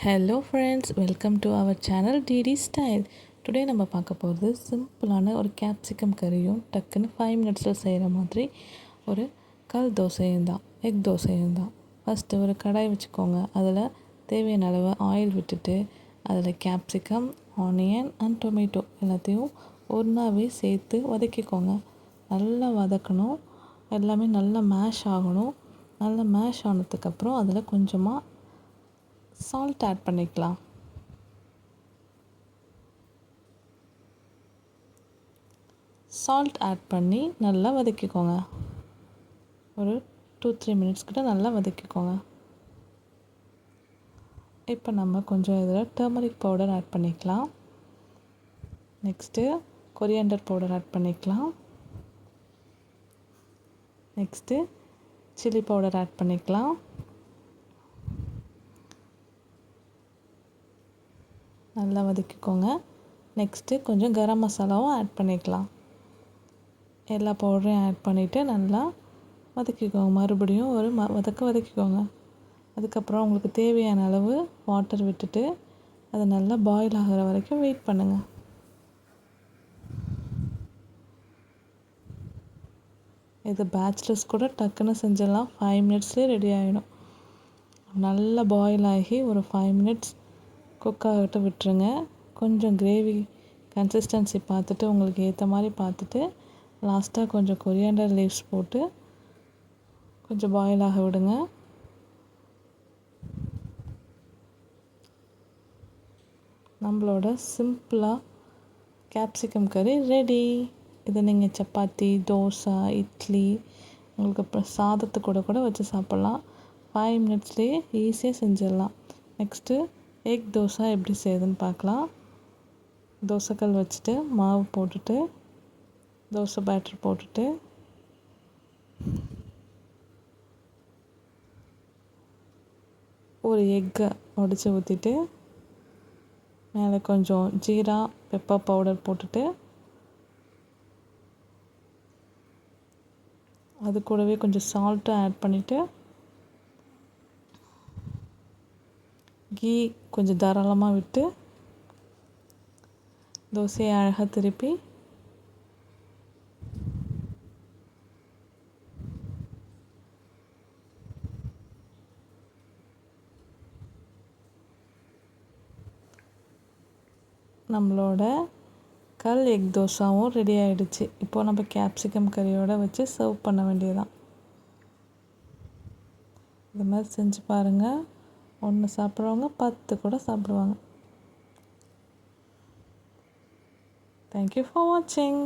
Hello friends, welcome to our channel DD style. Today நம்ம பார்க்க போகிறது சிம்பிளான ஒரு கேப்சிகம் கறியும் டக்குன்னு 5 மினிட்ஸில் செய்கிற மாதிரி ஒரு கல் தோசையும் தான், எக் தோசையும் தான். ஃபஸ்ட்டு ஒரு கடாய் வச்சுக்கோங்க. அதில் தேவையான அளவு ஆயில் விட்டுட்டு அதில் கேப்சிகம், ஆனியன் அண்ட் டொமேட்டோ எல்லாத்தையும் ஒன்றாவே சேர்த்து வதக்கிக்கோங்க. நல்லா வதக்கணும், எல்லாமே நல்லா மேஷ் ஆகணும். நல்லா மேஷ் ஆனதுக்கப்புறம் அதில் கொஞ்சமாக சால்ட் ஆட் பண்ணிக்கலாம். சால்ட் ஆட் பண்ணி நல்லா வதக்கிக்கோங்க. ஒரு 2-3 மினிட்ஸ் கிட்ட நல்லா வதக்கிக்கோங்க. இப்போ நம்ம கொஞ்சம் இதில் டர்மரிக் பவுடர் ஆட் பண்ணிக்கலாம். நெக்ஸ்ட்டு கொரியாண்டர் பவுடர் ஆட் பண்ணிக்கலாம். நெக்ஸ்ட்டு சில்லி பவுடர் ஆட் பண்ணிக்கலாம். நல்லா வதக்கிக்கோங்க. நெக்ஸ்ட்டு கொஞ்சம் கரம் மசாலாவும் ஆட் பண்ணிக்கலாம். எல்லா பவுடரையும் ஆட் பண்ணிவிட்டு நல்லா வதக்கிக்கோங்க. மறுபடியும் ஒரு வதக்கிக்கோங்க. அதுக்கப்புறம் உங்களுக்கு தேவையான அளவு வாட்டர் விட்டுட்டு அது நல்லா பாயில் ஆகிற வரைக்கும் வெயிட் பண்ணுங்கள். இது பேச்சுலர்ஸ் கூட டக்குன்னு செஞ்சிடலாம். 5 மினிட்ஸ்லேயே ரெடி ஆகிடும். நல்லா பாயில் ஆகி ஒரு 5 மினிட்ஸ் குக் ஆகிட்டு விட்டுருங்க. கொஞ்சம் கிரேவி கன்சிஸ்டன்சி பார்த்துட்டு உங்களுக்கு ஏற்ற மாதிரி பார்த்துட்டு லாஸ்ட்டாக கொஞ்சம் கொரியாண்டர் லீவ்ஸ் போட்டு கொஞ்சம் பாயில் ஆக விடுங்க. நம்மளோட சிம்பிளாக கேப்சிகம் கறி ரெடி. இதை நீங்கள் சப்பாத்தி, தோசை, இட்லி, உங்களுக்கு அப்புறம் சாதத்து கூட வச்சு சாப்பிட்லாம். 5 மினிட்ஸ்லேயே ஈஸியாக செஞ்சிடலாம். நெக்ஸ்ட்டு எக் தோசை எப்படி செய்யுதுன்னு பார்க்கலாம். தோசைக்கல் வச்சுட்டு மாவு போட்டுட்டு தோசை பேட்டர் போட்டுட்டு ஒரு எக்கை உடச்சி ஊற்றிட்டு மேலே கொஞ்சம் ஜீரா பெப்பர் பவுடர் போட்டுட்டு அது கூடவே கொஞ்சம் சால்ட்டும் ஆட் பண்ணிவிட்டு கீ கொஞ்சம் தாராளமாக விட்டு தோசையை அழகாக திருப்பி நம்மளோட கல் எக் தோசாவும் ரெடி ஆகிடுச்சு. இப்போது நம்ம கேப்சிகம் கறியோடு வச்சு சர்வ் பண்ண வேண்டியதுதான். இது மாதிரி செஞ்சு பாருங்கள். 1 சாப்பிட்றவங்க 10 கூட சாப்பிடுவாங்க. Thank you for watching.